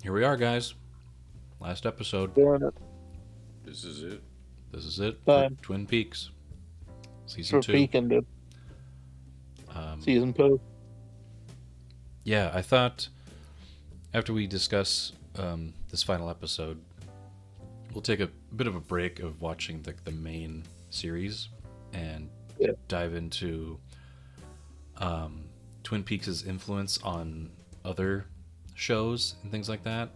Here we are, guys. Last episode. Doing it. This is it. This is it for Time Twin Peaks, season for 2. peeking to Um, season 2. yeah, I thought after we discuss this final episode, we'll take a bit of a break of watching the main series and Yeah. dive into Twin Peaks' influence on other shows and things like that.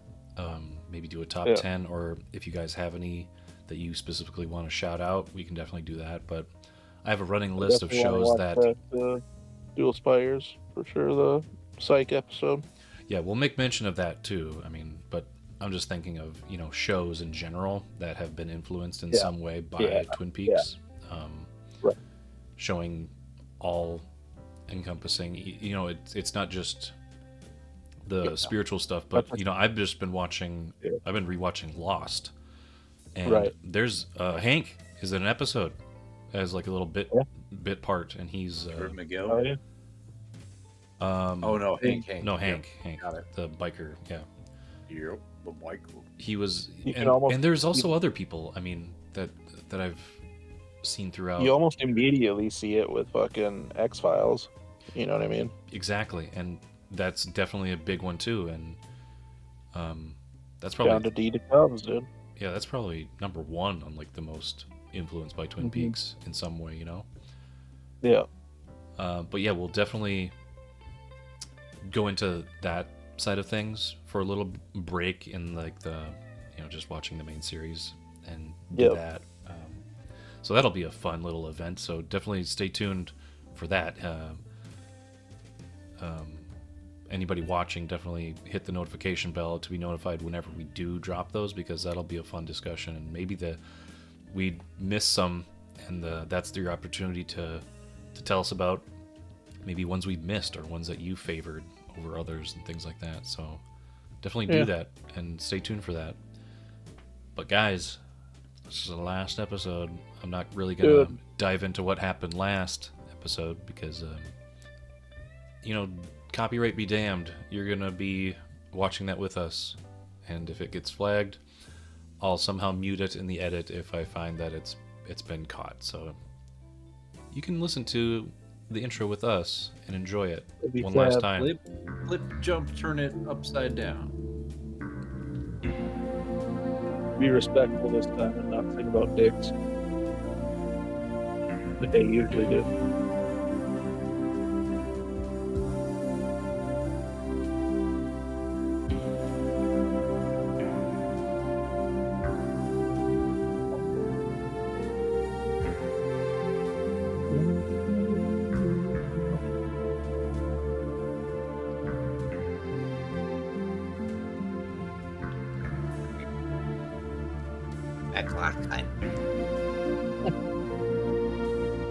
Maybe do a top 10, or if you guys have any that you specifically want to shout out, we can definitely do that. But I have a running list of shows that Dual Spires for sure. The Psych episode. yeah, we'll make mention of that too. I mean, but I'm just thinking of shows in general that have been influenced in some way by Twin Peaks, Right. showing all encompassing. It's not just the spiritual stuff, but I've just been watching. I've been rewatching Lost, and there's Hank is in an episode as like a little bit part, and he's Miguel. Oh yeah. Oh no, Hank. No, Hank. Yep. Hank, Got it. the biker. Yeah. Yep, the Michael. He was, You can and, almost- and there's also other people. I mean, that I've seen throughout. You almost immediately see it with fucking X-Files. You know what I mean? Exactly, and that's definitely a big one too. And that's Down probably to D to Cubs, dude. yeah, that's probably number one on like the most influenced by Twin Peaks in some way. Yeah. But yeah, we'll definitely go into that side of things for a little break in like the just watching the main series and do that. So that'll be a fun little event. So definitely stay tuned for that. Anybody watching, definitely hit the notification bell to be notified whenever we do drop those, because that'll be a fun discussion. And maybe we missed some, and that's your opportunity to tell us about maybe ones we missed or ones that you favored over others and things like that. So definitely do that and stay tuned for that. But guys, this is the last episode. I'm not really gonna dive into what happened last episode because copyright be damned. You're gonna be watching that with us, and if it gets flagged, I'll somehow mute it in the edit if I find that it's been caught. So you can listen to the intro with us and enjoy it one last time. Flip, jump, turn it upside down. Be respectful this time and not think about dicks. Like they usually do.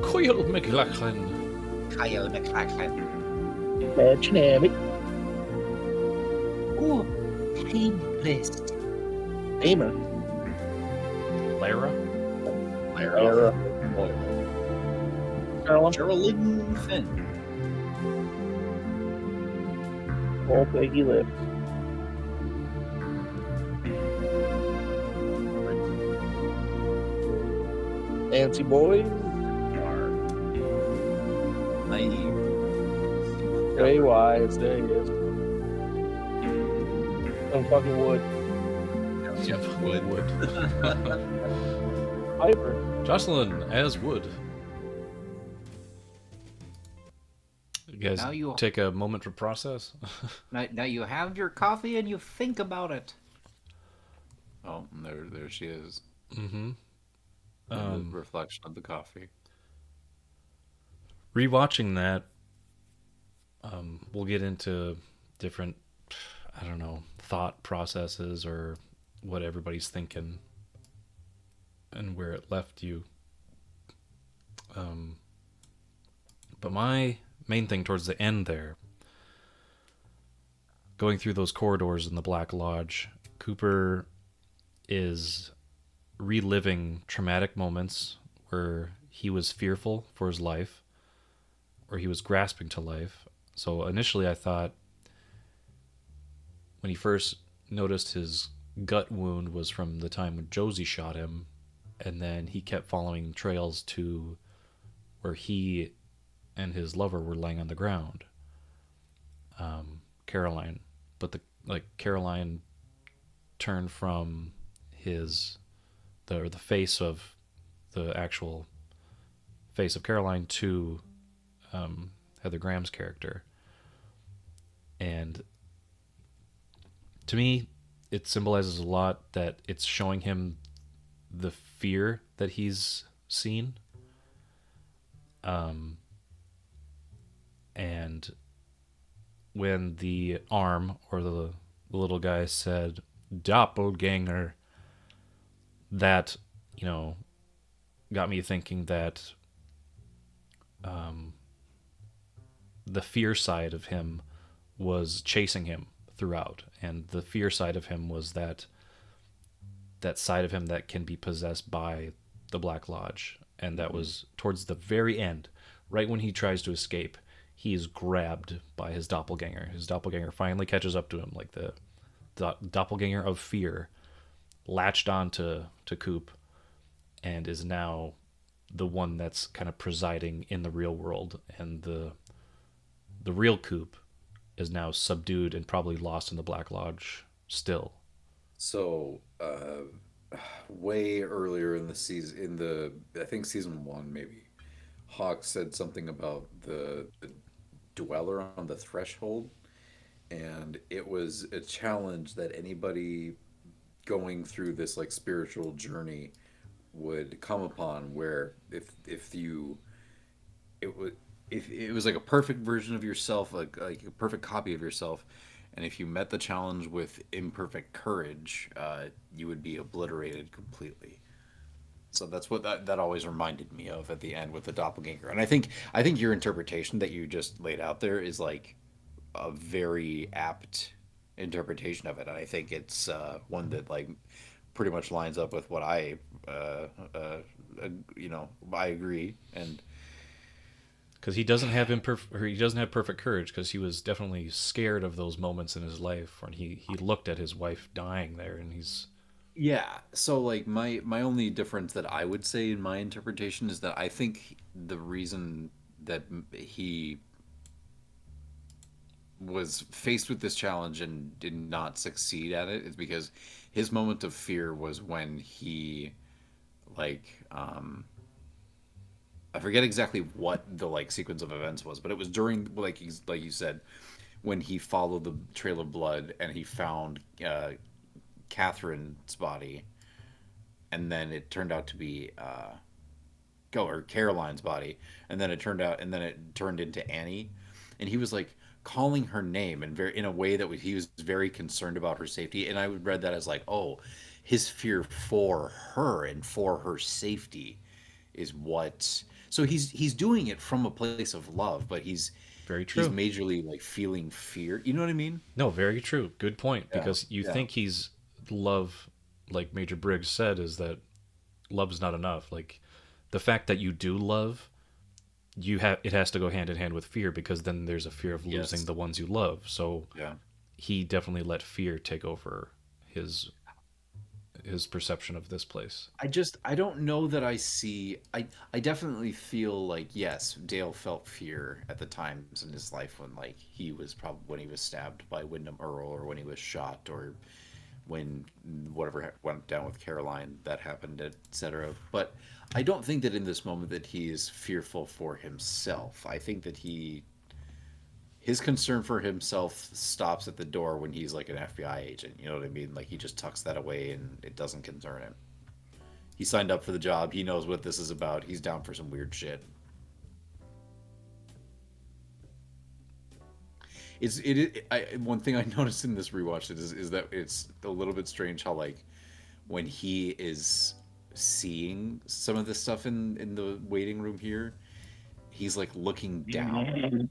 Coil McLachlan. Kyle McLachlan. Imagine Abby. Oh, time list. Aimer. Lara. Era. Carolyn. Geraldine Finn. Old Peggy Lips. Nancy Boy. Naive. Ray Wise. There he is. Some fucking wood. Yep, Wood. Piper. Jocelyn as Wood. You guys Now you- take a moment to process. Now you have your coffee and you think about it. Oh, and there she is. Mm-hmm. The reflection of the coffee. Rewatching that, we'll get into different, I don't know, thought processes or what everybody's thinking and where it left you. But my main thing towards the end there, going through those corridors in the Black Lodge, Cooper is reliving traumatic moments where he was fearful for his life, or he was grasping to life. So initially I thought when he first noticed his gut wound was from the time when Josie shot him, and then he kept following trails to where he and his lover were laying on the ground. Caroline, but Caroline turned from the face of the actual face of Caroline to Heather Graham's character, and to me, it symbolizes a lot that it's showing him the fear that he's seen. And when the arm or the little guy said doppelganger, that, got me thinking that the fear side of him was chasing him throughout, and the fear side of him was that side of him that can be possessed by the Black Lodge, and that was towards the very end, right when he tries to escape. He is grabbed by his doppelganger. His doppelganger finally catches up to him, like the doppelganger of fear latched on to Coop, and is now the one that's kind of presiding in the real world, and the real Coop is now subdued and probably lost in the Black Lodge still. So, way earlier in the season, I think season one maybe, Hawk said something about the dweller on the threshold, and it was a challenge that anybody going through this like spiritual journey would come upon, where if it was like a perfect version of yourself, like a perfect copy of yourself, and if you met the challenge with imperfect courage, you would be obliterated completely. So that's what that always reminded me of at the end with the doppelganger. And I think your interpretation that you just laid out there is like a very apt interpretation of it, and I think it's one that like pretty much lines up with what I I agree. And because he doesn't have perfect courage, because he was definitely scared of those moments in his life when he looked at his wife dying there, and he's yeah, so like my only difference that I would say in my interpretation is that I think the reason that he was faced with this challenge and did not succeed at it is because his moment of fear was when he like I forget exactly what the like sequence of events was, but it was during like you said, when he followed the trail of blood and he found Catherine's body, and then it turned out to be or Caroline's body, and then it turned into Annie, and he was like calling her name and very in a way that he was very concerned about her safety, and I would read that as like, oh, his fear for her and for her safety is what. So he's doing it from a place of love, but he's very true. He's majorly like feeling fear. You know what I mean? No, very true. Good point. Yeah, Because you yeah. think he's love, like Major Briggs said, is that love's not enough. Like the fact that you do love, it has to go hand in hand with fear, because then there's a fear of losing Yes. the ones you love. So Yeah. he definitely let fear take over his perception of this place. I don't know that I definitely feel like yes, Dale felt fear at the times in his life when like he was probably when he was stabbed by Windom Earle, or when he was shot, or when whatever went down with Caroline that happened, etc. But I don't think that in this moment that he is fearful for himself. I think that his concern for himself stops at the door when he's like an FBI agent. You know what I mean? Like he just tucks that away and it doesn't concern him. He signed up for the job. He knows what this is about. He's down for some weird shit. One thing I noticed in this rewatch is that it's a little bit strange how like when he is seeing some of this stuff in the waiting room here, he's like looking down.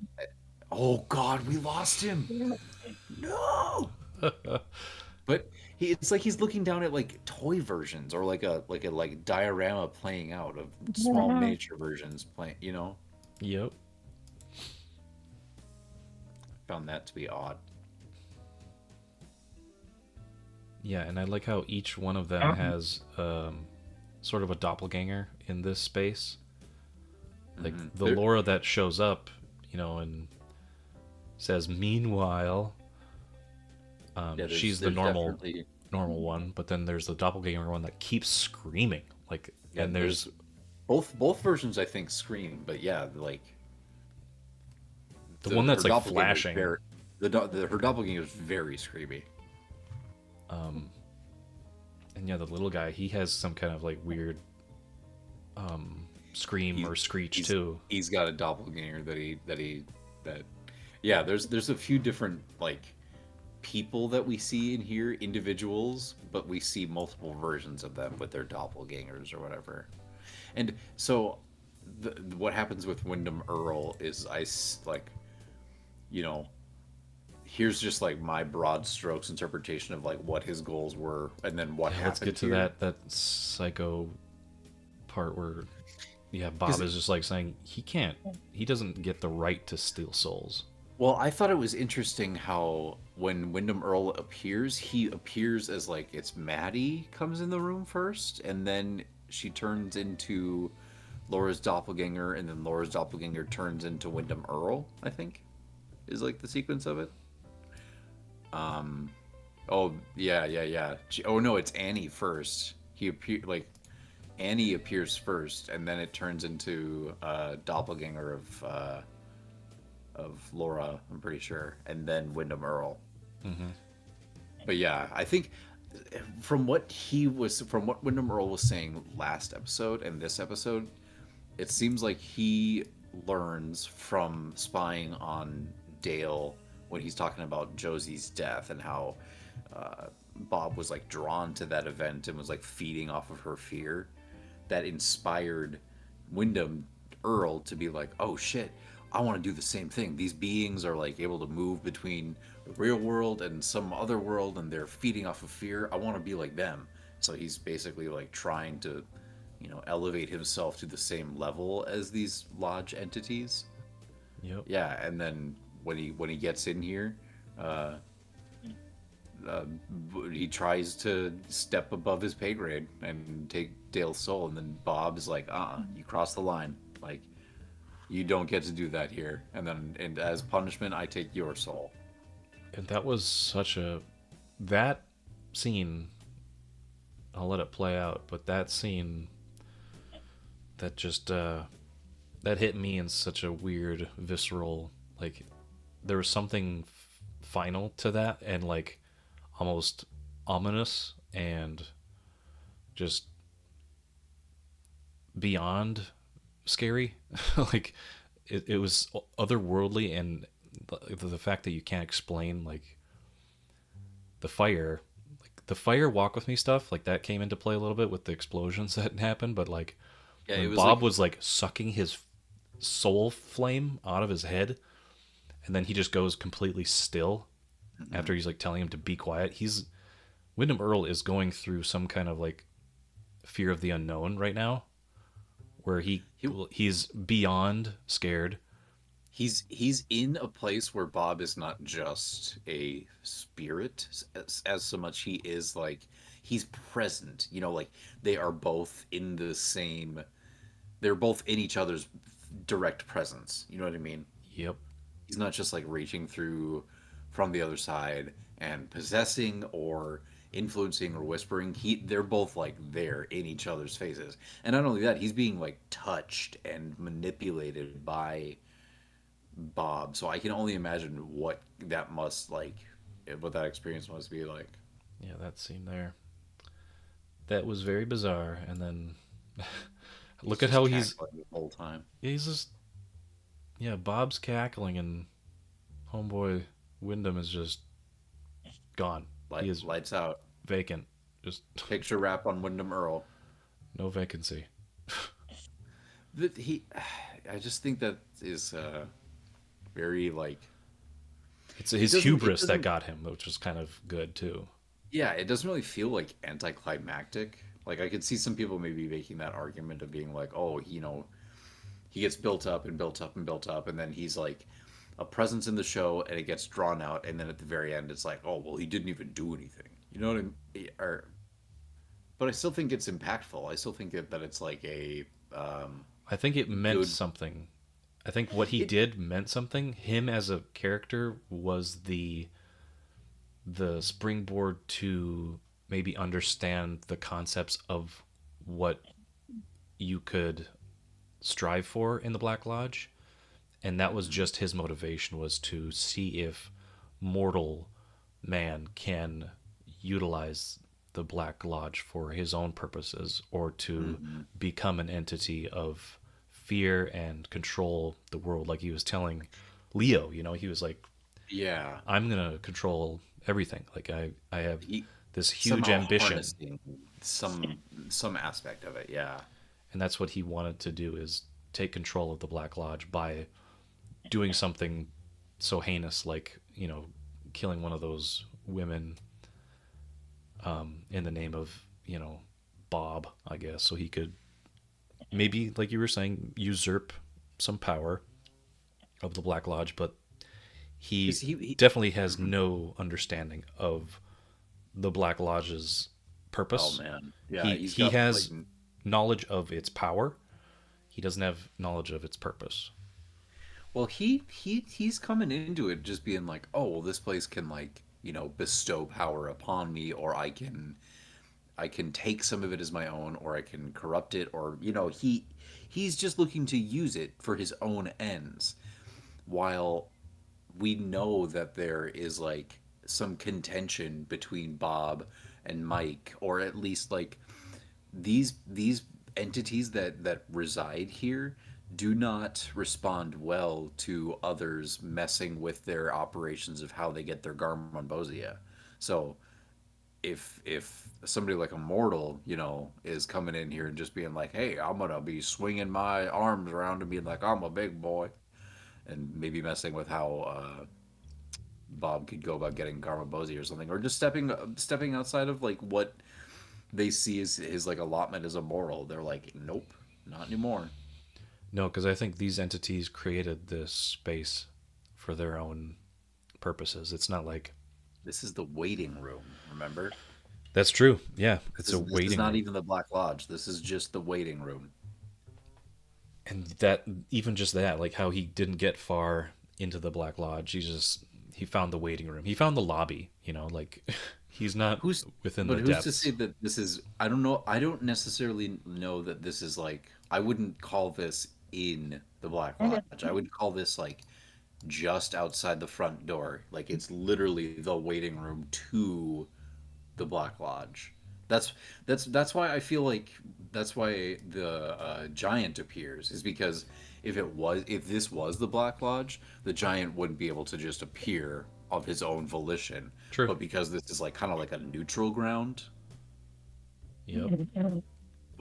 Oh God, we lost him. No. But it's like he's looking down at like toy versions, or like a diorama playing out of small miniature versions playing. You know, Yep. found that to be odd. Yeah, and I like how each one of them has sort of a doppelganger in this space. Like the There- Laura that shows up, and says, "Meanwhile," she's the there's normal definitely- normal one, but then there's the doppelganger one that keeps screaming. Like, Yeah, and there's Both versions, I think, scream, but yeah, like the one that's her like doppelganger is flashing. her doppelganger is very screamy. And yeah, the little guy, he has some kind of like weird scream or screech too. He's got a doppelganger yeah, there's a few different like people that we see in here, individuals, but we see multiple versions of them with their doppelgangers or whatever. And so what happens with Windom Earle is here's just like my broad strokes interpretation of like what his goals were and then what happened. Let's get to here. that psycho part where Bob is just like saying he doesn't get the right to steal souls. Well, I thought it was interesting how when Windom Earle appears, he appears as like it's Maddie comes in the room first, and then she turns into Laura's doppelganger, and then Laura's doppelganger turns into Windom Earle, I think, is like the sequence of it. Oh yeah. Oh no, it's Annie first. Annie appears first, and then it turns into doppelganger of Laura, I'm pretty sure, and then Windom Earle. Mm-hmm. But yeah, I think from what Windom Earle was saying last episode and this episode, it seems like he learns from spying on Dale when he's talking about Josie's death and how Bob was like drawn to that event and was like feeding off of her fear. That inspired Windom Earle to be like, oh shit, I want to do the same thing. These beings are like able to move between the real world and some other world, and they're feeding off of fear. I want to be like them. So he's basically like trying to, elevate himself to the same level as these lodge entities. Yep. Yeah, and then when he gets in here, he tries to step above his pay grade and take Dale's soul, and then Bob is like, you crossed the line. Like, you don't get to do that here. And as punishment, I take your soul. And that was that scene, I'll let it play out, but that scene, that just, that hit me in such a weird, visceral, like, there was something final to that, and like, almost ominous, and just beyond scary. Like, it was otherworldly, and the fact that you can't explain like the fire walk with me stuff, like that came into play a little bit with the explosions that happened, but like when Bob was like sucking his soul flame out of his head, and then he just goes completely still after he's like telling him to be quiet. Windom Earle is going through some kind of like fear of the unknown right now, where he's beyond scared. He's in a place where Bob is not just a spirit as so much. He is like, he's present. Like they are both in the same. They're both in each other's direct presence. You know what I mean? Yep. He's not just like reaching through from the other side and possessing or influencing or whispering. They're both like there in each other's faces. And not only that, he's being like touched and manipulated by Bob. So I can only imagine what that experience must be like. Yeah, that scene there. That was very bizarre. And then look at how he's cackling the whole time. he's just Bob's cackling, and homeboy Windom is just gone. He is Lights out. vacant. Just Picture wrap on Windom Earle. no vacancy. I just think that is very like. It's his doesn't- hubris it that doesn't- got him, which was kind of good too. Yeah, it doesn't really feel like anticlimactic. Like I could see some people maybe making that argument of being like, oh, he gets built up and built up and built up, and then he's like a presence in the show, and it gets drawn out, and then at the very end, it's like, oh, well, he didn't even do anything. You know what I mean? But I still think it's impactful. I still think that it's like a I think it meant good. something. I think what he It did meant something. Him as a character was the springboard to maybe understand the concepts of what you could strive for in the Black Lodge, and that was just his motivation, was to see if mortal man can utilize the Black Lodge for his own purposes, or to Mhm. become an entity of fear and control the world, like he was telling Leo. He was like, Yeah, I'm gonna control everything. Like I have he this huge somehow ambition, harnessing some aspect of it. Yeah. and that's what he wanted to do, is take control of the Black Lodge by doing something so heinous, like killing one of those women, in the name of Bob, I guess, so he could maybe, like you were saying, usurp some power of the Black Lodge. But he Because he definitely has no understanding of the Black Lodge's oh purpose. man, yeah, He he's he got like has knowledge of its power. He doesn't have knowledge of its purpose. well, he's coming into it just being like, oh, well, this place can like bestow power upon me, or I can take some of it as my own, or I can corrupt it, or he's just looking to use it for his own ends. While we know that there is like some contention between Bob and Mike, or at least like these entities that reside here do not respond well to others messing with their operations of how they get their Garmonbosia. So if somebody like a mortal, is coming in here and just being like, "Hey, I'm gonna be swinging my arms around and being like I'm a big boy," and maybe messing with how Bob could go about getting Garmonbosia or something, or just stepping outside of like what they see as his like allotment as a mortal, they're like, "Nope, not anymore." No, because I think these entities created this space for their own purposes. It's not like This is the waiting room. Remember, that's true. Yeah, it's a this is waiting not room. even the Black Lodge. This is just the waiting room. And that, even just that, like how he didn't get far into the Black Lodge, he found the waiting room. He found the lobby. Like he's not Who's within but the who's to say depths. that this is? I don't know. I don't necessarily know that this is like. I wouldn't call this in the Black Lodge. I would call this like just outside the front door. Like it's literally the waiting room to the Black Lodge. That's that's why I feel like that's why the giant appears, is because if this was the Black Lodge, the giant wouldn't be able to just appear of his own volition. True. But because this is like kind of like a neutral ground, Yep.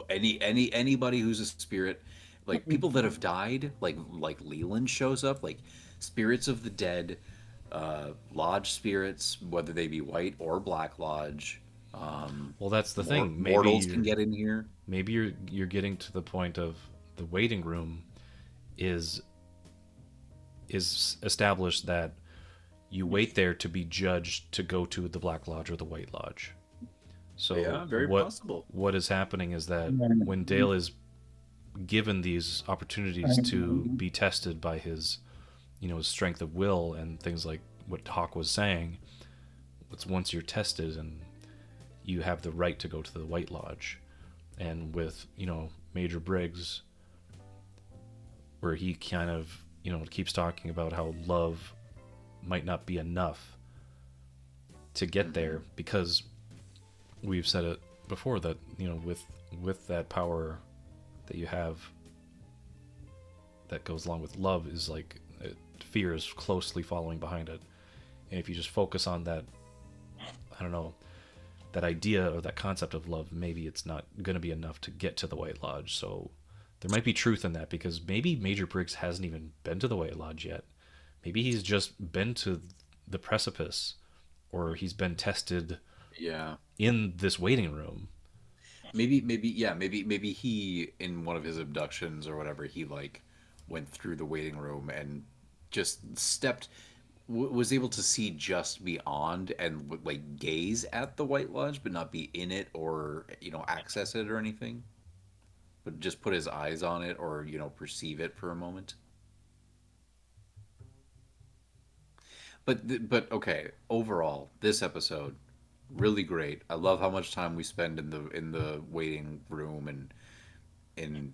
anybody who's a spirit, like people that have died, like Leland shows up, like spirits of the dead, lodge spirits, whether they be white or black lodge. Well, that's the thing. Mortals can get in here. Maybe you're getting to the point of the waiting room is established that you wait there to be judged to go to the Black Lodge or the White Lodge. So Yeah, very possible. what is happening is that when Dale is given these opportunities to be tested by his his strength of will and things like what Hawk was saying, it's once you're tested and you have the right to go to the White Lodge. And with Major Briggs, where he kind of keeps talking about how love might not be enough to get there, because we've said it before that with that power that you have that goes along with love, is like fear is closely following behind it. And if you just focus on that, I don't know, that idea or that concept of love, maybe it's not going to be enough to get to the White Lodge. So there might be truth in that, because maybe Major Briggs hasn't even been to the White Lodge yet. Maybe he's just been to the precipice, or he's been tested Yeah. in this waiting room. Maybe he, in one of his abductions or whatever, he like went through the waiting room and just stepped was able to see just beyond and would like gaze at the White Lodge, but not be in it or access it or anything, but just put his eyes on it or perceive it for a moment. But okay, overall, this episode really great. I love how much time we spend in the waiting room and in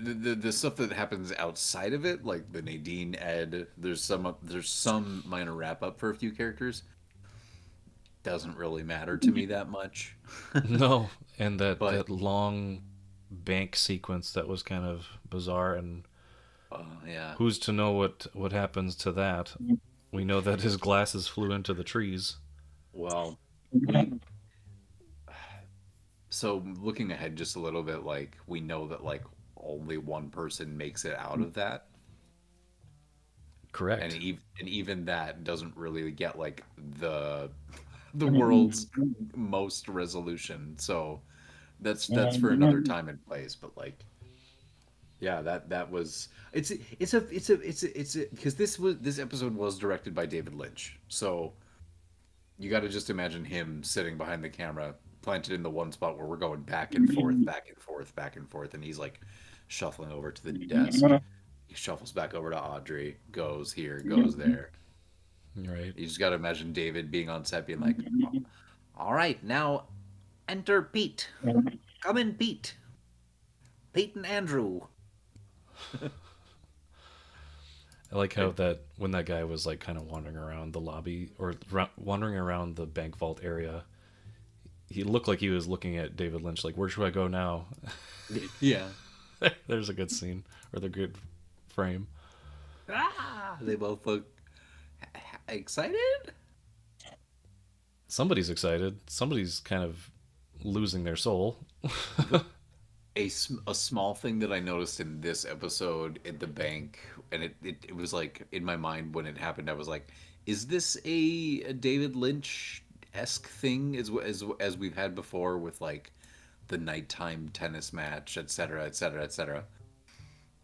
the stuff that happens outside of it, like the Nadine Ed. There's some minor wrap up for a few characters. Doesn't really matter to me that much. No, and that But long bank sequence that was kind of bizarre, and yeah, who's to know what happens to that? We know that his glasses flew into the trees. well, we so looking ahead just a little bit, like we know that like only one person makes it out of that, and Correct. even that doesn't really get like the world's most resolution. So that's for another time and place. But like, yeah, that was it's a because this episode was directed by David Lynch. So you got to just imagine him sitting behind the camera, planted in the one spot where we're going back and forth, back and forth, back and forth, and he's like shuffling over to the desk. He shuffles back over to Audrey, goes here, goes there. Right. You just got to imagine David being on set, being like, "All right, now enter Pete. Come in, Pete. Pete and Andrew." I like how that when that guy was like kind of wandering around the lobby or wandering around the bank vault area, he looked like he was looking at David Lynch, like, where should I go now? Yeah. There's a good scene or the good frame. They both look excited. Somebody's excited. Somebody's kind of losing their soul. A small thing that I noticed in this episode at the bank, and it was like in my mind when it happened, I was like, is this a David Lynch esque thing as we've had before with like the nighttime tennis match, etc., etc., etc.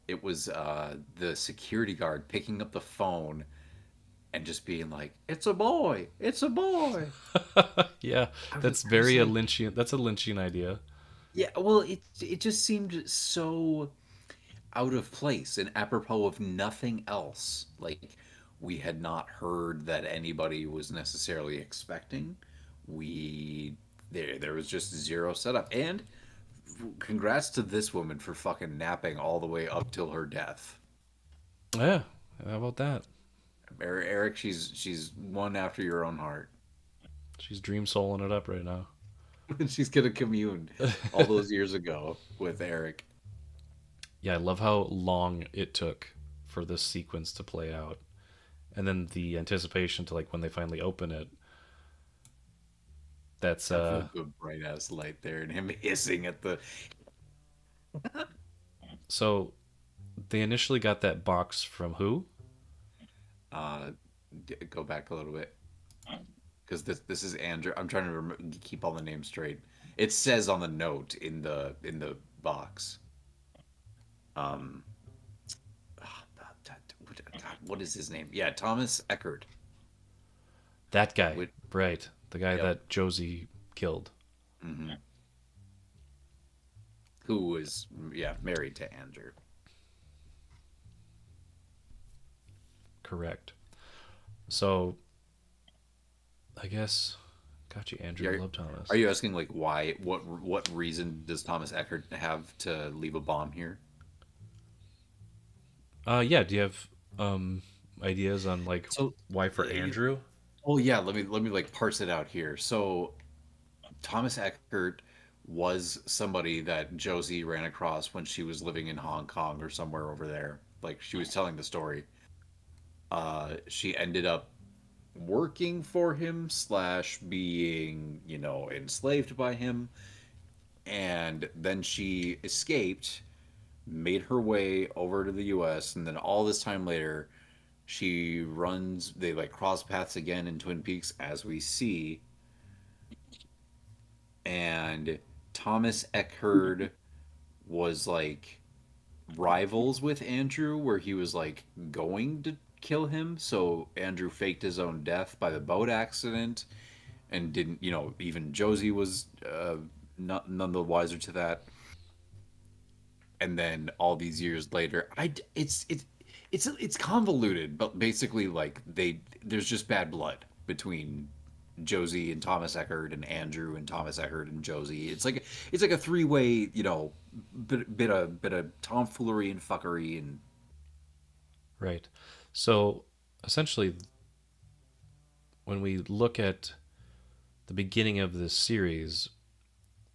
It was the security guard picking up the phone and just being like, "It's a boy, it's a boy." Yeah, that's I was very a like, Lynchian. That's a Lynchian idea. yeah. Well, it just seemed so out of place and apropos of nothing else. Like we had not heard that anybody was necessarily expecting. We there was just zero setup. And congrats to this woman for fucking napping all the way up till her death. Yeah, how about that? Eric, she's one after your own heart. She's dream souling it up right now. She's gonna commune all those years ago with Eric. Yeah, I love how long it took for this sequence to play out, and then the anticipation to like when they finally open it. That's That good bright ass light there, and him hissing at the. so they initially got that box from who? Uh, Go back a little bit because this is Andrew. I'm trying to keep all the names straight. It says on the note in the box. Um, God, what is his name? Yeah, Thomas Eckhardt. That guy, With, right? The guy yep. that Josie killed. Hmm. Who was married to Andrew. Correct. So, I guess, got you, Andrew. Yeah, Love Thomas. are you asking like why? What reason does Thomas Eckhardt have to leave a bomb here? Yeah. Do you have ideas on like So, why for Andrew? oh yeah, let me like parse it out here. So Thomas Eckert was somebody that Josie ran across when she was living in Hong Kong or somewhere over there. Like she was telling the story. She ended up working for him slash being enslaved by him, and then she escaped, made her way over to the U.S., and then all this time later, she runs. They like cross paths again in Twin Peaks, as we see, and Thomas Eckhardt was like rivals with Andrew, where he was like going to kill him, so Andrew faked his own death by the boat accident, and didn't, even Josie was none the wiser to that. And then all these years later, it's convoluted, but basically like there's just bad blood between Josie and Thomas Eckhardt and Andrew and Thomas Eckhardt and Josie. It's like a three-way, bit of tomfoolery and fuckery and Right. So essentially, when we look at the beginning of this series,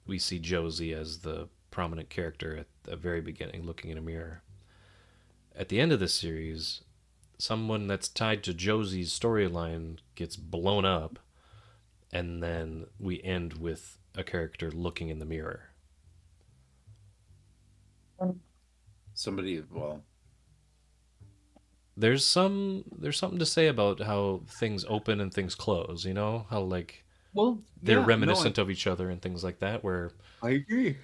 we see Josie as the prominent character at the very beginning, looking in a mirror. At the end of this series, someone that's tied to Josie's storyline gets blown up, and then we end with a character looking in the mirror. somebody. Well, There's something to say about how things open and things close, how like they're yeah, reminiscent of each other and things like that, where I agree.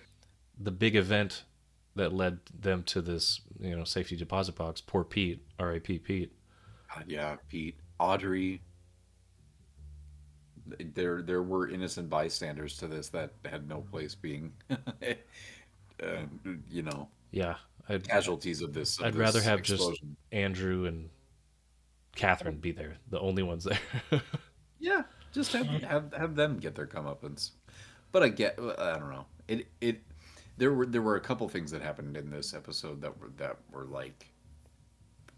the big event that led them to this, safety deposit box, poor Pete, R.I.P. Pete. Yeah, Pete, Audrey. There were innocent bystanders to this that had no place being, you know, Yeah, casualties of this. I'd rather have explosion. just Andrew and Catherine be there, the only ones there. Yeah, just have them get their comeuppance. But I don't know. There were a couple things that happened in this episode that were like,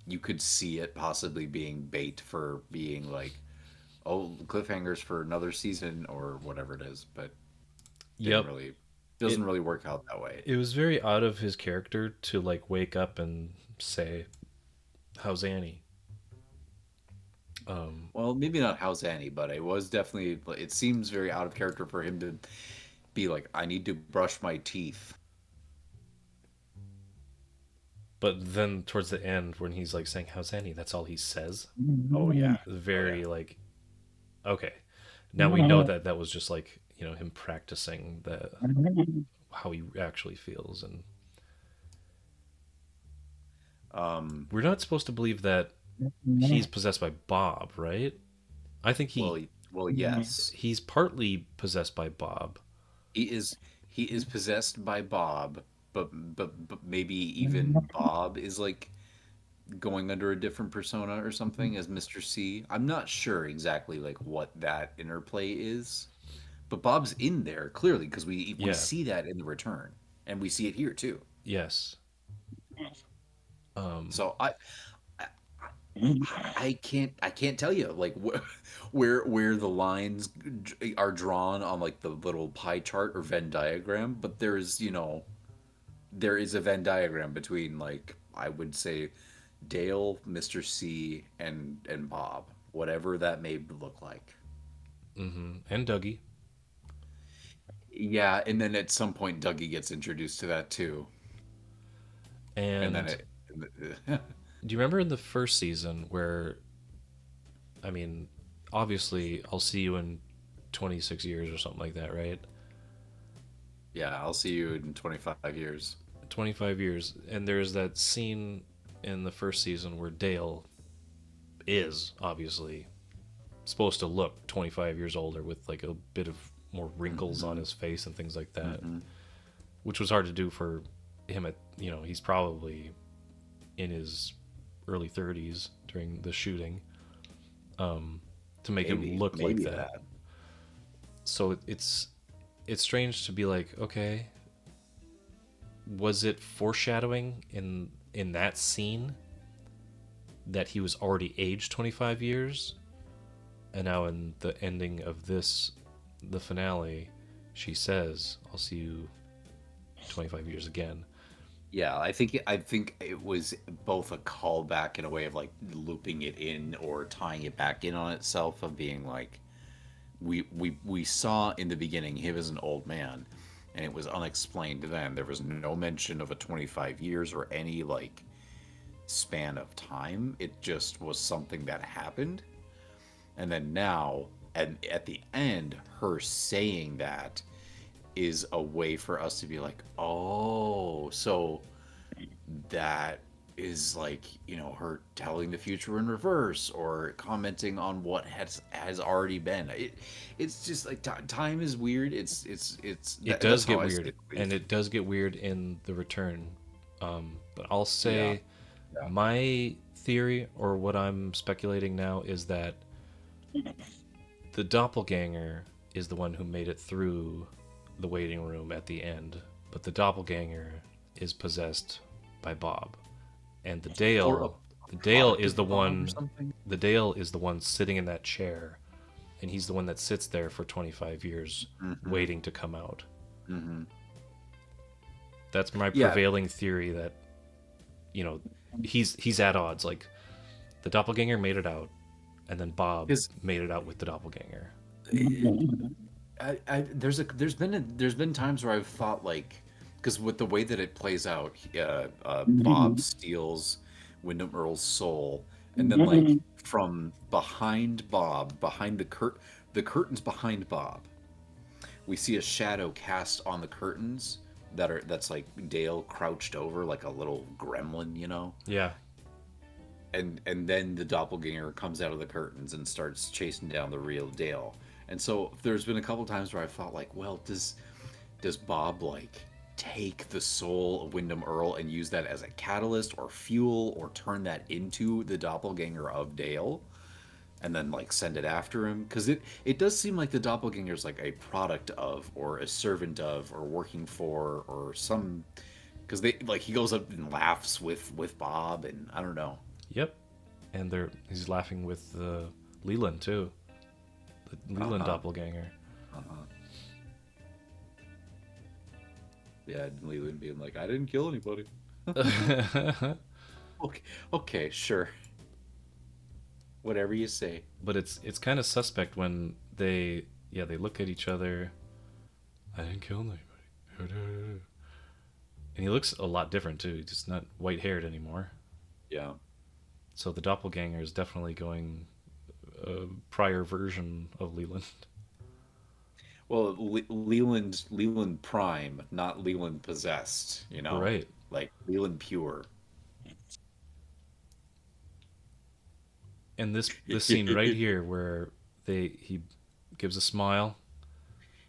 you could see it possibly being bait for being like, oh, cliffhangers for another season or whatever it is, but Yep. doesn't really work out that way. It was very out of his character to like wake up and say, "How's Annie?" Well, maybe not How's Annie, but it was definitely. It seems very out of character for him to be like, I need to brush my teeth. But then towards the end, when he's like saying, "How's Annie?" that's all he says. Oh yeah, Very like, okay. Now we know that that was just like, him practicing how he actually feels, and we're not supposed to believe that he's possessed by Bob, right? I think well, yes, he's partly possessed by Bob. he is possessed by Bob, but maybe even Bob is like going under a different persona or something as Mr. C. I'm not sure exactly like what that interplay is, but Bob's in there clearly because we Yeah. see that in the return, and we see it here too. Yes. So I can't tell you like where the lines are drawn on like the little pie chart or Venn diagram, but there is a Venn diagram between, like, I would say Dale, Mr. C, and Bob, whatever that may look like. And Dougie. Yeah, and then at some point Dougie gets introduced to that too, and then Do you remember in the first season where, I mean, obviously, I'll see you in 26 years or something like that, right? yeah, I'll see you in 25 years. 25 years. And there's that scene in the first season where Dale is obviously supposed to look 25 years older with like a bit of more wrinkles on his face and things like that, which was hard to do for him at, he's probably in his early 30s during the shooting, to make him look like that. So it's strange to be like, okay, was it foreshadowing in that scene that he was already aged 25 years, and now in the ending of the finale, she says, "I'll see you 25 years again." Yeah, I think it was both a callback and a way of like looping it in or tying it back in on itself, of being like, we saw in the beginning him as an old man, and it was unexplained then. There was no mention of a 25 years or any like span of time. It just was something that happened. And then now, and at the end, her saying that is a way for us to be like, oh, so that is like, her telling the future in reverse or commenting on what has already been. It's just like time is weird. It does get weird, and it does get weird in the return. But I'll say my theory, or what I'm speculating now, is that the doppelganger is the one who made it through the waiting room at the end, but the doppelganger is possessed by Bob, and the Dale is the one. The Dale is the one sitting in that chair, and he's the one that sits there for 25 years waiting to come out. Mm-hmm. That's my prevailing theory, that he's at odds. Like, the doppelganger made it out, and then Bob made it out with the doppelganger. There's been times where I've thought, like, because with the way that it plays out, Bob steals Windom Earle's soul, and then like from behind Bob, behind the curtains behind Bob, we see a shadow cast on the curtains that's like Dale crouched over like a little gremlin, Yeah. And then the doppelganger comes out of the curtains and starts chasing down the real Dale. And so there's been a couple times where I thought, like, well, does Bob like take the soul of Windom Earle and use that as a catalyst or fuel, or turn that into the doppelganger of Dale and then like send it after him? Because it does seem like the doppelganger is like a product of, or a servant of, or working for, or some, because he goes up and laughs with Bob, and I don't know. Yep. And he's laughing with Leland too, the Leland doppelganger. Yeah, and Leland being like, I didn't kill anybody. Okay, sure. Whatever you say. But it's kind of suspect when they look at each other. I didn't kill anybody. And he looks a lot different too. He's just not white-haired anymore. Yeah. So the doppelganger is definitely going a prior version of Leland. Well, Leland Prime, not Leland Possessed, Right. Like Leland Pure. And this scene right here where he gives a smile.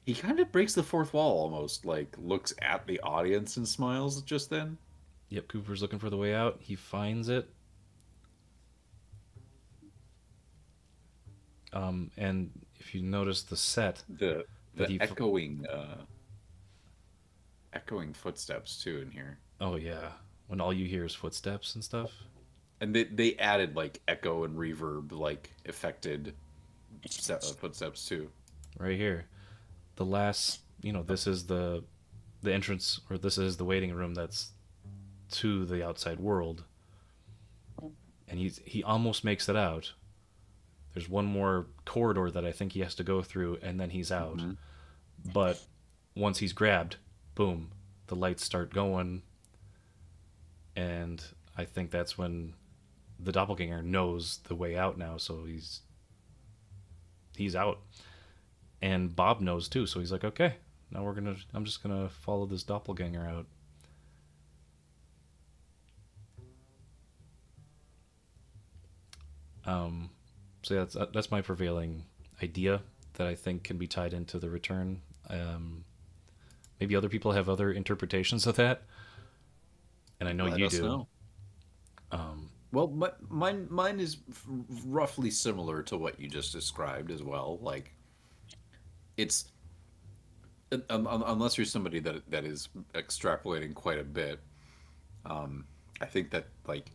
He kind of breaks the fourth wall almost, like looks at the audience and smiles just then. Yep, Cooper's looking for the way out. He finds it. And if you notice the set, the echoing footsteps too in here. Oh yeah, when all you hear is footsteps and stuff. And they added like echo and reverb, like affected footsteps too. Right here, the last, this is the entrance, or this is the waiting room that's to the outside world. And he almost makes it out. There's one more corridor that I think he has to go through, and then he's out. Mm-hmm. But once he's grabbed, boom, the lights start going. And I think that's when the doppelganger knows the way out now, so he's out. And Bob knows too, so he's like, okay, now I'm just gonna follow this doppelganger out. So yeah, that's my prevailing idea that I think can be tied into the return. Maybe other people have other interpretations of that, and I know you do. Know. Well, mine is roughly similar to what you just described as well. Like, it's unless you're somebody that is extrapolating quite a bit. I think that like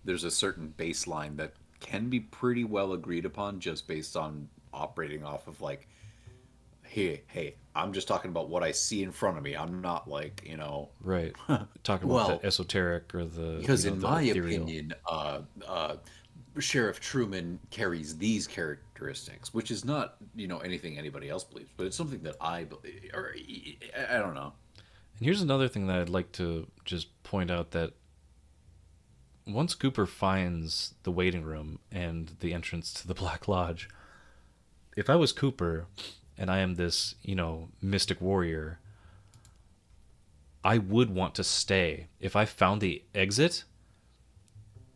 there's a certain baseline that can be pretty well agreed upon just based on operating off of like, hey, I'm just talking about what I see in front of me. I'm not like, right, talking about the esoteric or the, because in my ethereal opinion, Sheriff Truman carries these characteristics, which is not anything anybody else believes, but it's something that I believe, or I don't know. And here's another thing that I'd like to just point out, that once Cooper finds the waiting room and the entrance to the Black Lodge, if I was Cooper and I am this, mystic warrior, I would want to stay. If I found the exit,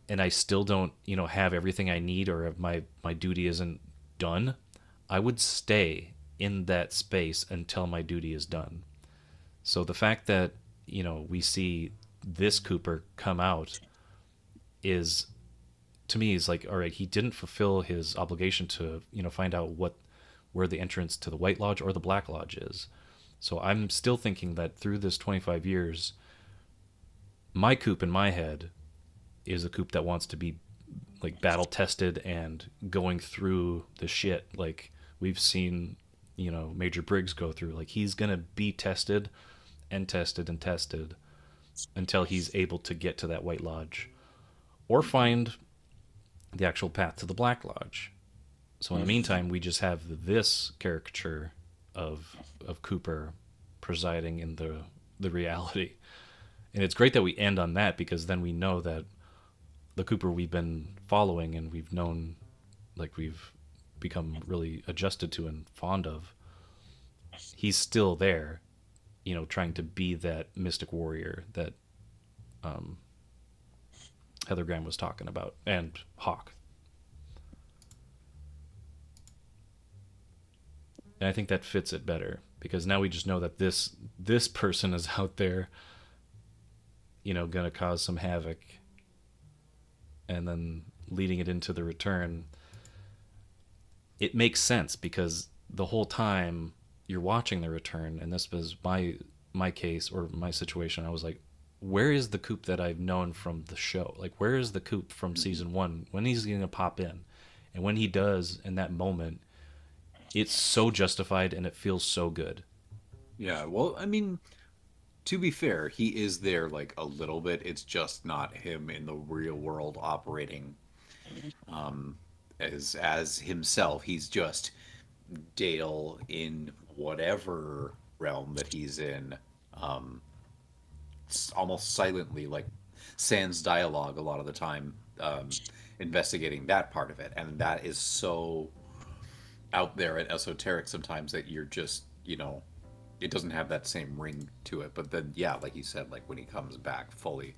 and I still don't, have everything I need, or if my duty isn't done, I would stay in that space until my duty is done. So the fact that, we see this Cooper come out is, to me, is like, all right, he didn't fulfill his obligation to, find out where the entrance to the White Lodge or the Black Lodge is. So I'm still thinking that through this 25 years, my Coop in my head is a Coop that wants to be like battle tested and going through the shit like we've seen, Major Briggs go through. Like, he's gonna be tested and tested and tested until he's able to get to that White Lodge or find the actual path to the Black Lodge. So in the meantime, we just have this caricature of Cooper presiding in the reality. And it's great that we end on that, because then we know that the Cooper we've been following and we've known, like we've become really adjusted to and fond of, he's still there, trying to be that mystic warrior that Heather Graham was talking about, and Hawk. And I think that fits it better, because now we just know that this person is out there, gonna cause some havoc, and then leading it into the return. It makes sense, because the whole time you're watching the return, and this was my case or my situation, I was like, where is the Coop that I've known from the show? Like, where is the Coop from season 1? When he's gonna pop in? And when he does, in that moment, it's so justified and it feels so good. Yeah, well, I mean, to be fair, he is there like a little bit. It's just not him in the real world operating as himself. He's just Dale in whatever realm that he's in, almost silently, like sans dialogue a lot of the time, investigating that part of it. And that is so out there and esoteric sometimes that you're just, it doesn't have that same ring to it. But then, yeah, like you said, like when he comes back fully,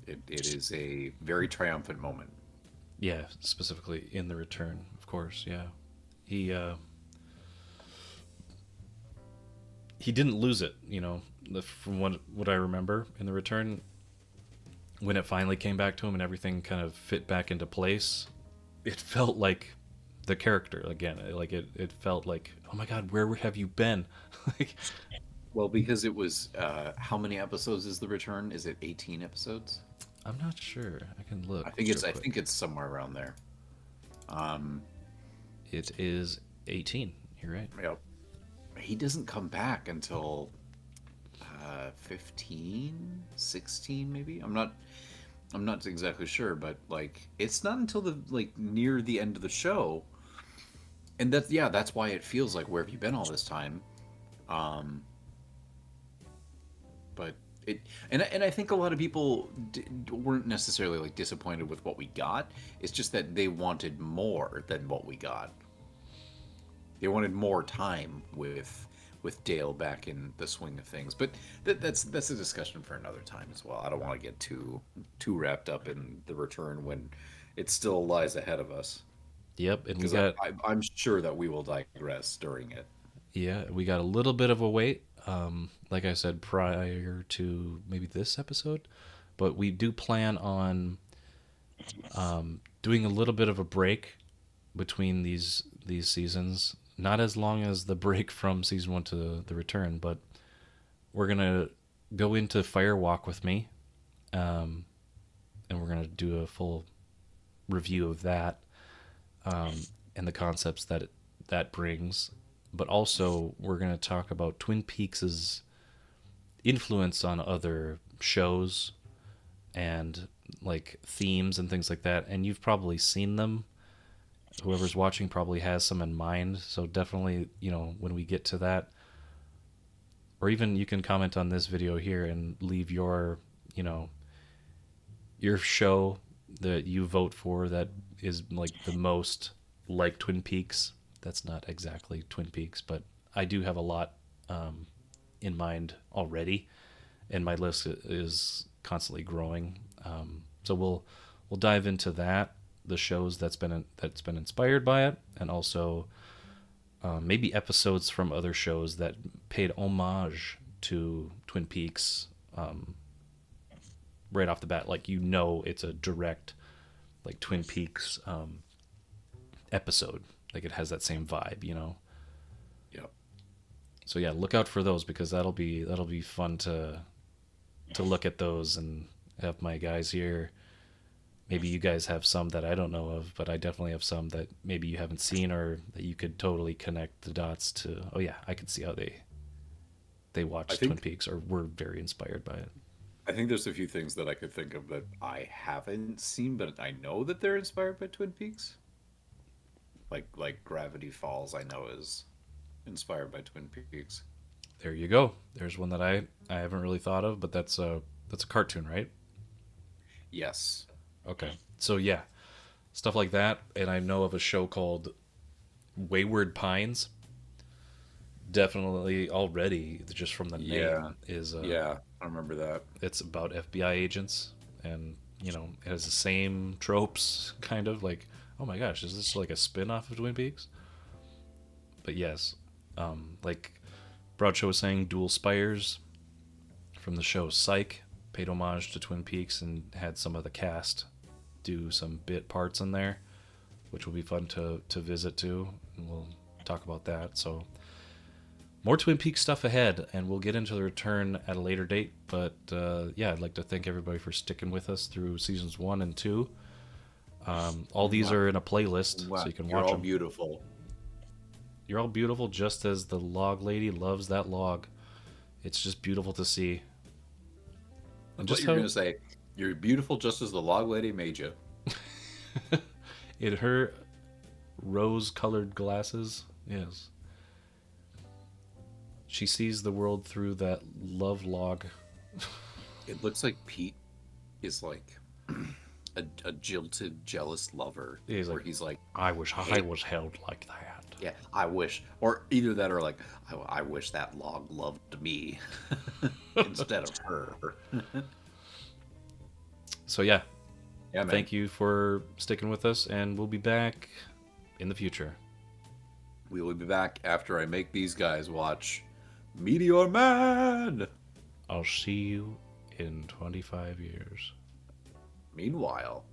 it is a very triumphant moment. Yeah, specifically in the return, of course. Yeah, he didn't lose it. From what I remember in the return, when it finally came back to him and everything kind of fit back into place, it felt like the character again. Like it felt like, oh my God, where have you been? Like, well, because it was how many episodes is the return? Is it 18 episodes? I'm not sure. I can look. I think it's somewhere around there. It is 18. You're right. Yep. He doesn't come back until 15, 16 maybe. I'm not exactly sure, but like it's not until the near the end of the show. And that's why it feels like, where have you been all this time? But and I think a lot of people weren't necessarily like disappointed with what we got. It's just that they wanted more than what we got. They wanted more time with Dale back in the swing of things. But that's a discussion for another time as well. I don't want to get too wrapped up in the return when it still lies ahead of us. Yep, and I'm sure that we will digress during it. Yeah, we got a little bit of a wait, like I said, prior to maybe this episode, but we do plan on doing a little bit of a break between these seasons. Not as long as the break from season 1 to the return, but we're gonna go into Firewalk with me, and we're gonna do a full review of that, and the concepts that brings. But also, we're going to talk about Twin Peaks' influence on other shows and like themes and things like that. And you've probably seen them. Whoever's watching probably has some in mind. So definitely, when we get to that, or even you can comment on this video here and leave your show that you vote for that is like the most like Twin Peaks. That's not exactly Twin Peaks, but I do have a lot in mind already, and my list is constantly growing. So we'll dive into that, the shows that's been inspired by it, and also maybe episodes from other shows that paid homage to Twin Peaks right off the bat. Like, it's a direct like Twin Peaks episode. Like, it has that same vibe, Yep. So yeah, look out for those, because that'll be fun to look at those and have my guys here. Maybe you guys have some that I don't know of, but I definitely have some that maybe you haven't seen, or that you could totally connect the dots to. Oh yeah, I could see how they watched Twin Peaks or were very inspired by it. I think there's a few things that I could think of that I haven't seen, but I know that they're inspired by Twin Peaks. Like Gravity Falls, I know is inspired by Twin Peaks. There you go. There's one that I haven't really thought of, but that's a cartoon, right? Yes. Okay. So yeah, stuff like that. And I know of a show called Wayward Pines. Definitely already, just from the name, is yeah, I remember that. It's about FBI agents, and it has the same tropes, kind of like, oh my gosh, is this like a spin-off of Twin Peaks? But yes, like Broadshow was saying, Dual Spires from the show Psych paid homage to Twin Peaks and had some of the cast do some bit parts in there, which will be fun to visit too, and we'll talk about that. So more Twin Peaks stuff ahead, and we'll get into the return at a later date. But yeah, I'd like to thank everybody for sticking with us through seasons 1 and 2. All these are in a playlist, so you can watch them. Beautiful. You're all beautiful, just as the log lady loves that log. It's just beautiful to see. And just you're going to say, you're beautiful just as the log lady made you. In her rose-colored glasses, yes. She sees the world through that love log. It looks like Pete is like a jilted, jealous lover. He's like, I wish I was held like that. Yeah, I wish. Or either that, or like, I wish that log loved me instead of her. So yeah, man. Thank you for sticking with us, and we'll be back in the future. We will be back after I make these guys watch Meteor Man. I'll see you in 25 years. Meanwhile,